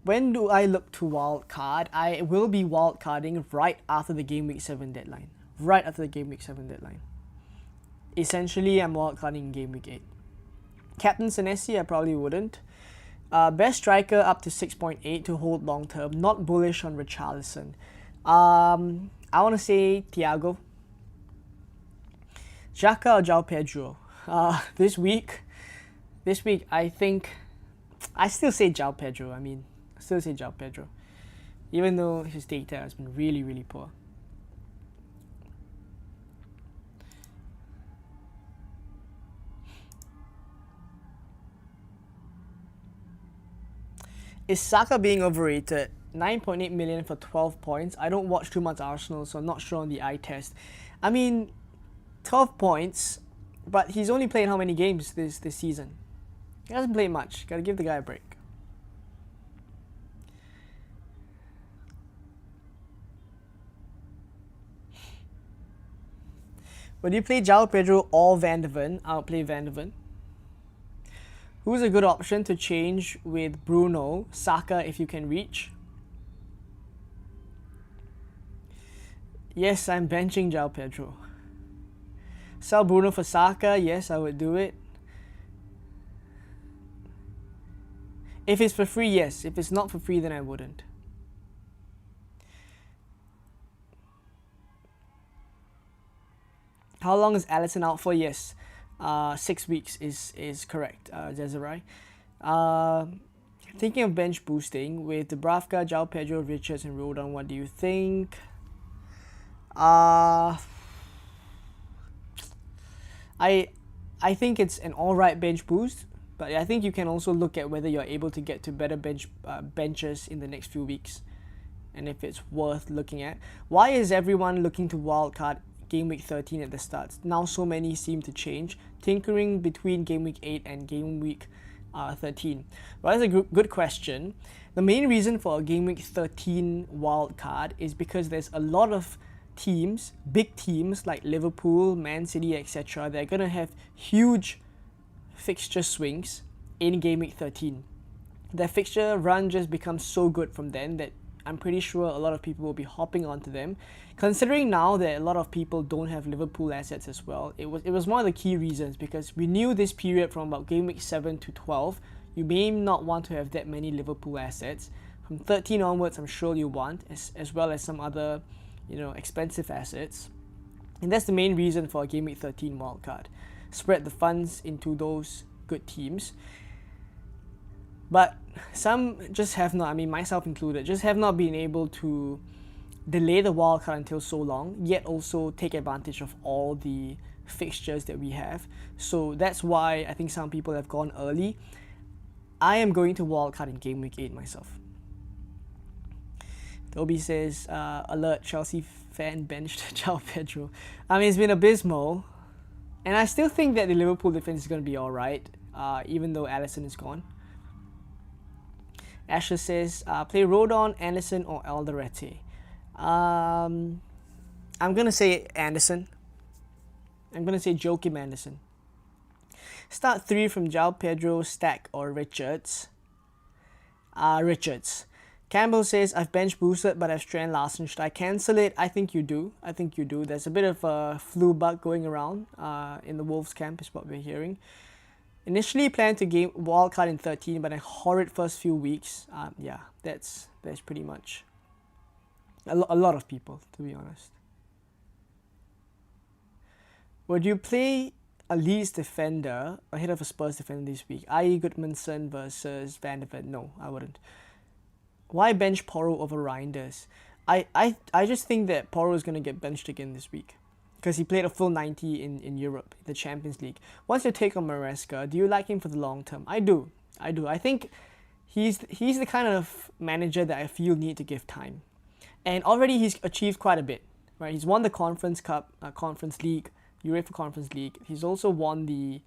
When do I look to wildcard? I will be wildcarding right after the Game Week 7 deadline. Essentially, I'm wildcarding in Game Week 8. Captain Senesi, I probably wouldn't. Best striker up to 6.8 to hold long term. Not bullish on Richarlison. I want to say Thiago. Xhaka or João Pedro? This week, I think I still say João Pedro. Even though his data has been really, really poor. Is Saka being overrated? 9.8 million for 12 points. I don't watch too much Arsenal, so I'm not sure on the eye test. I mean, 12 points, but he's only played how many games this season? He hasn't played much. Gotta give the guy a break. Would you play João Pedro or Van der Ven? I'll play Van der Ven. Who's a good option to change with Bruno? Saka if you can reach. Yes, I'm benching João Pedro. Sell Bruno for Saka? Yes, I would do it. If it's for free, yes. If it's not for free, then I wouldn't. How long is Alisson out for? Yes. 6 weeks is correct, Zezarai. Thinking of bench boosting with Dubravka, João Pedro, Richards, and Rodon. What do you think? I think it's an alright bench boost, but I think you can also look at whether you're able to get to better benches in the next few weeks, and if it's worth looking at. Why is everyone looking to wildcard Game Week 13 at the start? Now so many seem to change, tinkering between Game Week 8 and Game Week 13. Well, that's a good question. The main reason for a Game Week 13 wildcard is because there's a lot of teams, big teams like Liverpool, Man City, etc., they're going to have huge fixture swings in Game Week 13. Their fixture run just becomes so good from then that I'm pretty sure a lot of people will be hopping onto them. Considering now that a lot of people don't have Liverpool assets as well, it was one of the key reasons, because we knew this period from about Game Week 7 to 12, you may not want to have that many Liverpool assets. From 13 onwards, I'm sure you want, as well as some other, expensive assets. And that's the main reason for a Game Week 13 wildcard. Spread the funds into those good teams. But some just have not, I mean myself included, just have not been able to delay the wildcard until so long, yet also take advantage of all the fixtures that we have. So that's why I think some people have gone early. I am going to wildcard in Game Week 8 myself. Toby says, alert, Chelsea fan benched João Pedro. I mean, it's been abysmal. And I still think that the Liverpool defense is going to be alright, even though Alisson is gone. Asher says, play Rodon, Anderson or Alderete. I'm going to say Anderson. I'm going to say Joachim Anderson. Start 3 from João Pedro, Stack or Richards. Richards. Campbell says, I've bench boosted but I've Strand Larson. Should I cancel it? I think you do. There's a bit of a flu bug going around in the Wolves camp is what we're hearing. Initially planned to game wildcard in 13, but a horrid first few weeks. Yeah, that's pretty much a lot of people, to be honest. Would you play a Leeds defender ahead of a Spurs defender this week? i.e. Goodmanson versus Van de Ven? No, I wouldn't. Why bench Porro over Reinders? I just think that Porro is going to get benched again this week, because he played a full 90 in Europe, the Champions League. What's your take on Maresca? Do you like him for the long term? I do. I think he's the kind of manager that I feel need to give time. And already he's achieved quite a bit, right? He's won the Conference Cup, Conference League, UEFA Conference League. He's also won the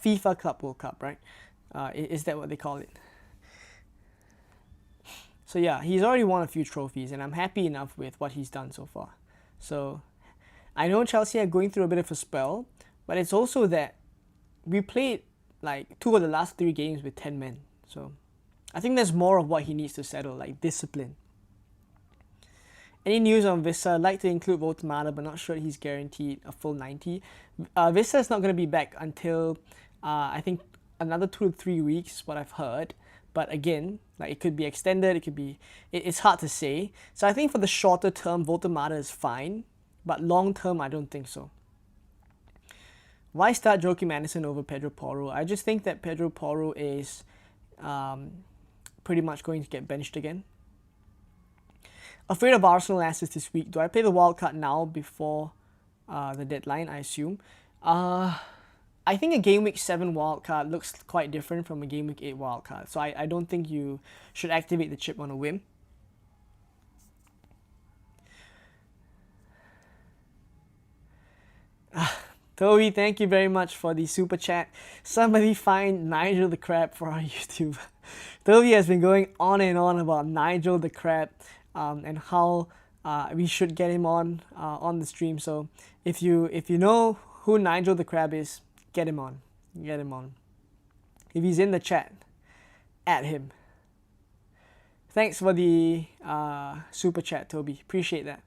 FIFA Club World Cup, right? Is that what they call it? So yeah, he's already won a few trophies, and I'm happy enough with what he's done so far. So I know Chelsea are going through a bit of a spell, but it's also that we played like 2 of the last 3 games with 10 men. So I think there's more of what he needs to settle, like discipline. Any news on Vissa? I'd like to include Votamata, but not sure he's guaranteed a full 90. Vissa is not going to be back until I think another 2 to 3 weeks, what I've heard. But again, like it could be extended, it's hard to say. So I think for the shorter term, Votamata is fine, but long term, I don't think so. Why start Joachim Anderson over Pedro Porro? I just think that Pedro Porro is pretty much going to get benched again. Afraid of Arsenal assets this week. Do I play the wildcard now before the deadline, I assume? I think a Game Week 7 wildcard looks quite different from a Game Week 8 wildcard. So I don't think you should activate the chip on a whim. Toby, thank you very much for the super chat. Somebody find Nigel the Crab for our YouTube. Toby has been going on and on about Nigel the Crab and how we should get him on the stream. So if you know who Nigel the Crab is, get him on. If he's in the chat, add him. Thanks for the super chat, Toby. Appreciate that.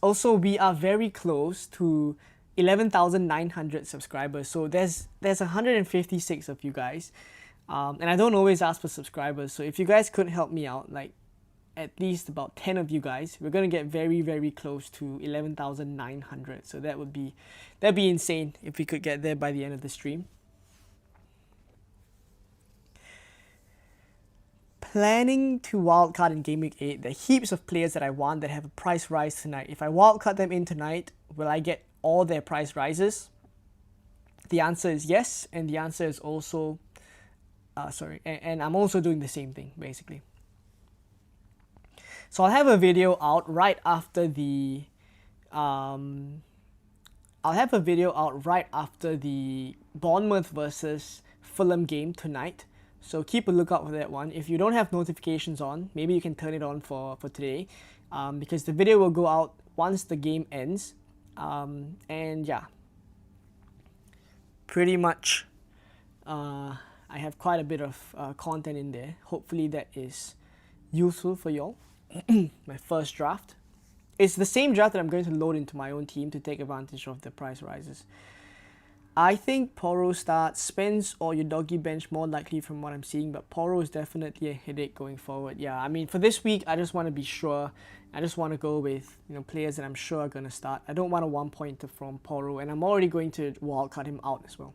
Also, we are very close to 11,900 subscribers. So there's 156 of you guys. And I don't always ask for subscribers. So if you guys could help me out, like at least about 10 of you guys, we're going to get very, very close to 11,900. So that'd be insane if we could get there by the end of the stream. Planning to wildcard in Game Week 8. There are heaps of players that I want that have a price rise tonight. If I wildcard them in tonight, will I get all their price rises? The answer is yes, and the answer is also and I'm also doing the same thing basically. So I'll have a video out right after the Bournemouth versus Fulham game tonight. So keep a lookout for that one. If you don't have notifications on, maybe you can turn it on for today, because the video will go out once the game ends. And yeah, pretty much I have quite a bit of content in there. Hopefully that is useful for y'all. My first draft. It's the same draft that I'm going to load into my own team to take advantage of the price rises. I think Poro starts, Spence or your doggy bench more likely from what I'm seeing, but Poro is definitely a headache going forward. Yeah, I mean, for this week, I just want to be sure. I just want to go with, you know, players that I'm sure are going to start. I don't want a one-pointer from Poro, and I'm already going to wildcard him out as well.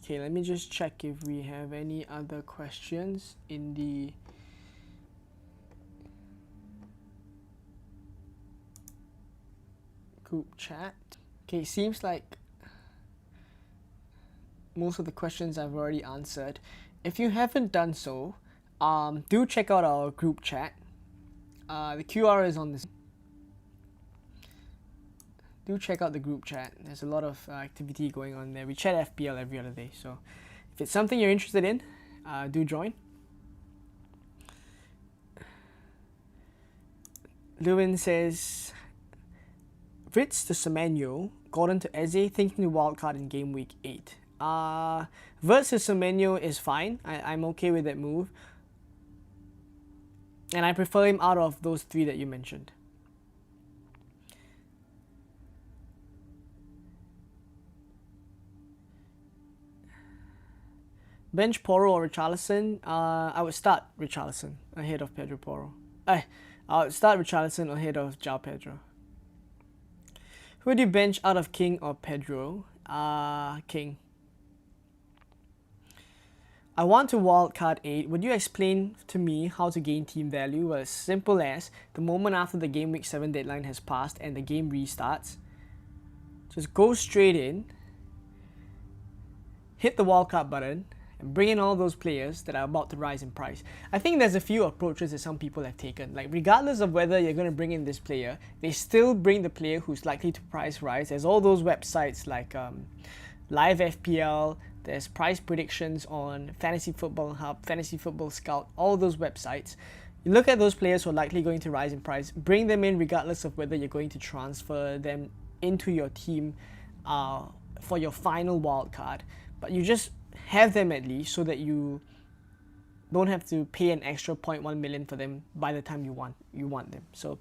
Okay, let me just check if we have any other questions in the group chat. Okay, seems like most of the questions I've already answered. If you haven't done so, do check out our group chat. The QR is on this. Do check out the group chat. There's a lot of activity going on there. We chat FPL every other day, so if it's something you're interested in, do join. Lewin says, Ritz to Semenyo, Gordon to Eze, thinking to wildcard in game week 8. Verts to Semenyo is fine. I'm okay with that move. And I prefer him out of those 3 that you mentioned. Bench Poro or Richarlison? I would start Richarlison ahead of Pedro Poro. I would start Richarlison ahead of João Pedro. Who would you bench out of King or Pedro? King. I want to wildcard 8. Would you explain to me how to gain team value? Well, as simple as the moment after the game week 7 deadline has passed and the game restarts, just go straight in, hit the wildcard button, and bring in all those players that are about to rise in price. I think there's a few approaches that some people have taken. Like, regardless of whether you're going to bring in this player, they still bring the player who's likely to price rise. There's all those websites like Live FPL, there's price predictions on Fantasy Football Hub, Fantasy Football Scout, all those websites. You look at those players who are likely going to rise in price, bring them in regardless of whether you're going to transfer them into your team for your final wildcard. But you just have them at least so that you don't have to pay an extra 0.1 million for them by the time you want them. So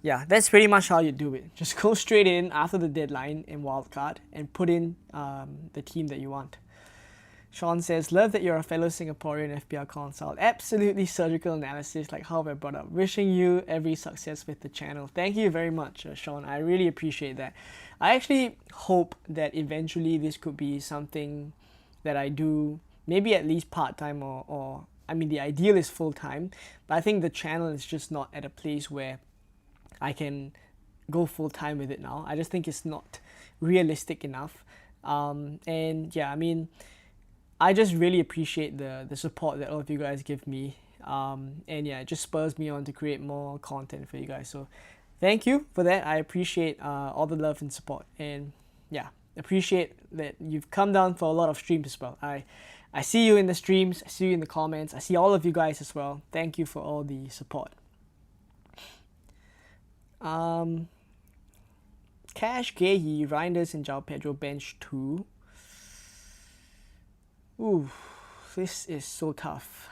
yeah, that's pretty much how you do it. Just go straight in after the deadline in wildcard and put in the team that you want. Sean says, love that you're a fellow Singaporean FPL consult. Absolutely surgical analysis, like how I brought up. Wishing you every success with the channel. Thank you very much, Sean. I really appreciate that. I actually hope that eventually this could be something that I do, maybe at least part-time or I mean, the ideal is full-time, but I think the channel is just not at a place where I can go full-time with it now. I just think it's not realistic enough. And yeah, I mean, I just really appreciate the support that all of you guys give me. And yeah, it just spurs me on to create more content for you guys. So thank you for that. I appreciate all the love and support. And yeah, appreciate that you've come down for a lot of streams as well. I see you in the streams, I see you in the comments, I see all of you guys as well. Thank you for all the support. Cash Gehi, Reinders and João Pedro bench 2. Ooh, this is so tough.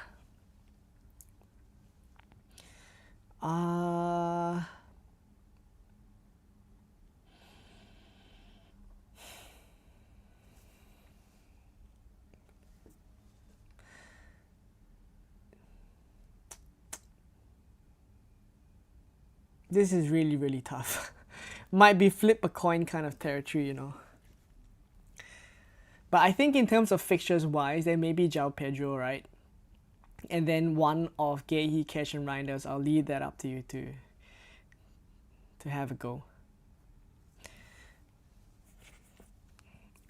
This is really, really tough. Might be flip a coin kind of territory, you know. But I think in terms of fixtures wise, there may be João Pedro, right? and then one of Gehi, Cash, and Reinders. I'll leave that up to you to have a go.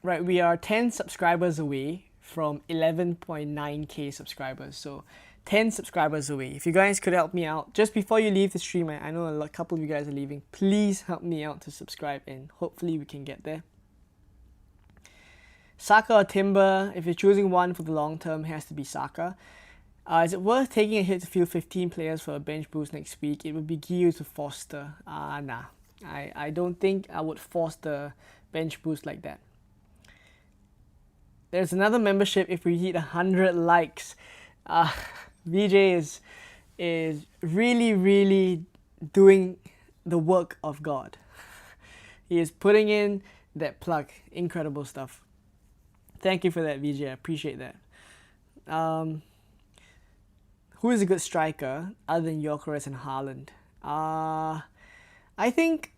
Right, we are 10 subscribers away from 11.9k subscribers. So 10 subscribers away. If you guys could help me out just before you leave the stream, I know a couple of you guys are leaving. Please help me out to subscribe, and hopefully we can get there. Saka or Timber? If you're choosing one for the long term, it has to be Saka. Is it worth taking a hit to field 15 players for a bench boost next week? It would be geared to Foster. Nah. I don't think I would force the bench boost like that. There's another membership if we hit 100 likes. VJ is really doing the work of God. He is putting in that plug. Incredible stuff. Thank you for that, VJ. I appreciate that. Who is a good striker other than Gyökeres and Haaland? I think,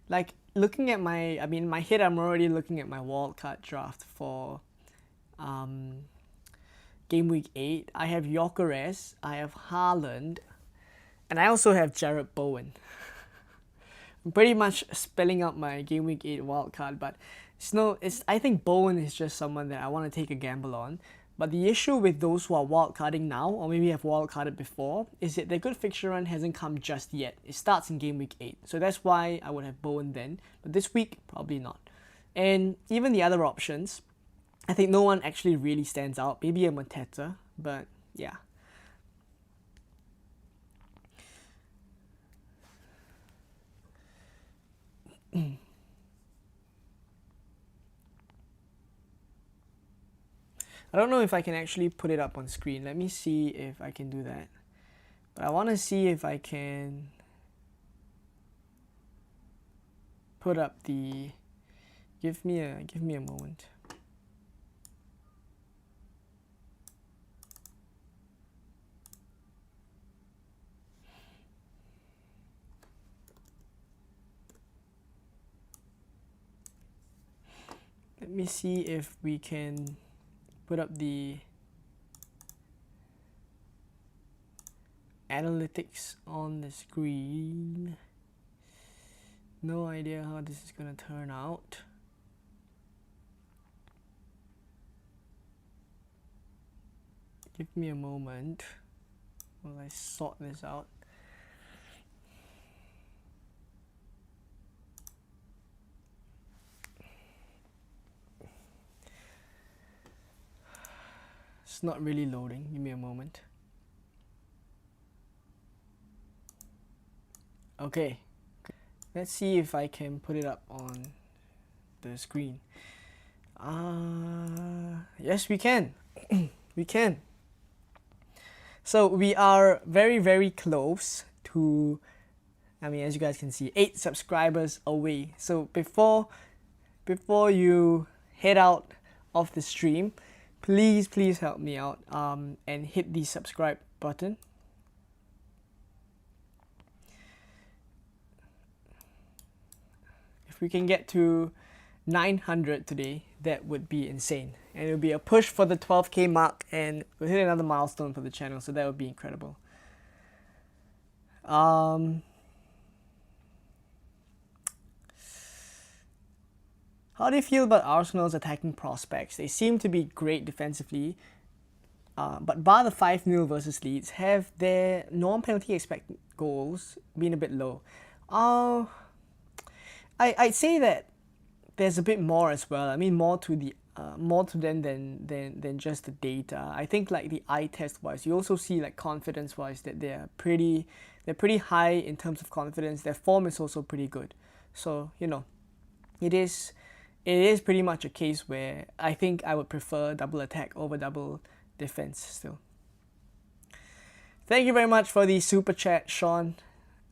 like, looking at in my head, I'm already looking at my wildcard draft for game week 8. I have Gyökeres, I have Haaland, and I also have Jared Bowen. I'm pretty much spelling out my game week 8 wildcard, but I think Bowen is just someone that I want to take a gamble on. But the issue with those who are wildcarding now, or maybe have wildcarded before, is that their good fixture run hasn't come just yet. It starts in game week 8. So that's why I would have Bowen then. But this week, probably not. And even the other options, I think no one actually really stands out. Maybe a Mateta, but yeah. I don't know if I can actually put it up on screen. Let me see if I can do that. But I want to see if I can put up the... Give me a moment. Let me see if we can put up the analytics on the screen. No idea how this is gonna turn out. Give me a moment while I sort this out. It's not really loading. Give me a moment. Okay. Let's see if I can put it up on the screen. Yes, we can. We can. So we are very close to, as you guys can see, 8 subscribers away. So before you head out of the stream, please help me out and hit the subscribe button. If we can get to 900 today, that would be insane. And it would be a push for the 12k mark, and we'll hit another milestone for the channel, so that would be incredible. How do you feel about Arsenal's attacking prospects? They seem to be great defensively, but bar the 5-0 versus Leeds, have their non-penalty expected goals been a bit low? I'd say that there's a bit more as well. More to them than just the data. I think like the eye test wise, you also see like confidence wise that they're pretty high in terms of confidence. Their form is also pretty good. So it is pretty much a case where I think I would prefer double attack over double defense still. Thank you very much for the super chat, Sean.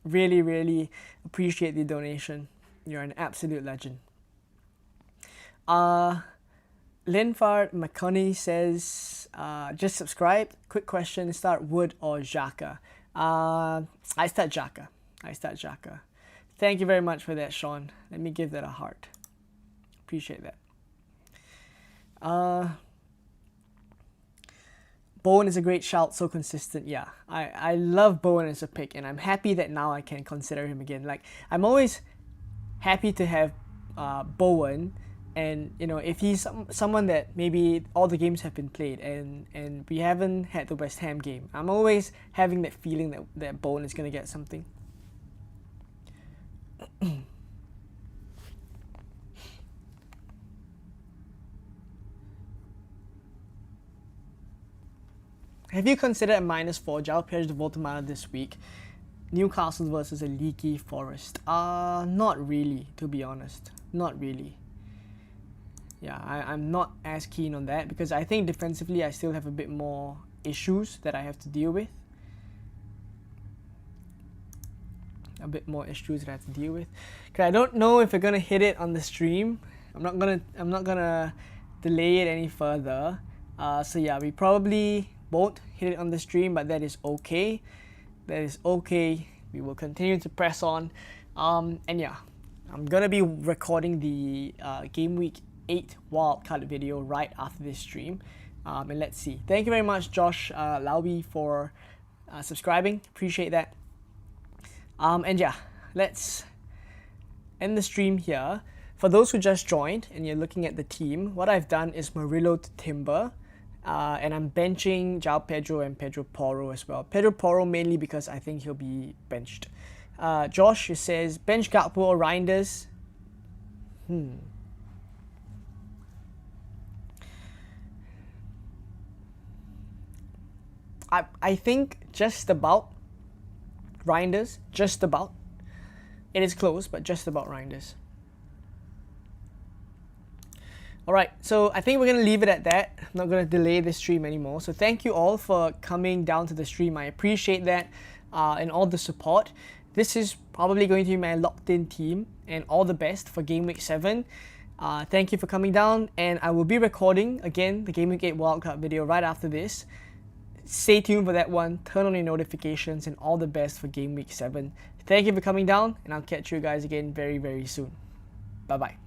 Really appreciate the donation. You're an absolute legend. Linfard McConney says, just subscribe. Quick question, start Wood or Xhaka? I start Xhaka. Thank you very much for that, Sean. Let me give that a heart. Appreciate that. Bowen is a great shout, so consistent. Yeah, I love Bowen as a pick, and I'm happy that now I can consider him again. Like, I'm always happy to have Bowen, and you know, if he's someone that maybe all the games have been played and we haven't had the West Ham game, I'm always having that feeling that Bowen is gonna get something. Have you considered a -4 João Pedro Voltamana this week? Newcastle versus a leaky Forest. Not really, to be honest. Not really. Yeah, I'm not as keen on that because I think defensively I still have a bit more issues that I have to deal with. Okay, I don't know if we're gonna hit it on the stream. I'm not gonna delay it any further. So yeah, we probably won't hit it on the stream, but that is okay. We will continue to press on. And yeah, I'm gonna be recording the game week 8 wildcard video right after this stream. And let's see. Thank you very much, Josh Lauby, for subscribing. Appreciate that. And yeah, let's end the stream here. For those who just joined and you're looking at the team, what I've done is Murillo to Timber. And I'm benching João Pedro and Pedro Porro as well. Pedro Porro mainly because I think he'll be benched. Josh says, bench Gakpo or Reinders? I think just about Reinders. Just about. It is close, but just about Reinders. Alright, so I think we're going to leave it at that. I'm not going to delay this stream anymore. So thank you all for coming down to the stream. I appreciate that and all the support. This is probably going to be my locked-in team, and all the best for Game Week 7. Thank you for coming down, and I will be recording, again, the Game Week 8 wildcard video right after this. Stay tuned for that one. Turn on your notifications, and all the best for Game Week 7. Thank you for coming down, and I'll catch you guys again very, very soon. Bye-bye.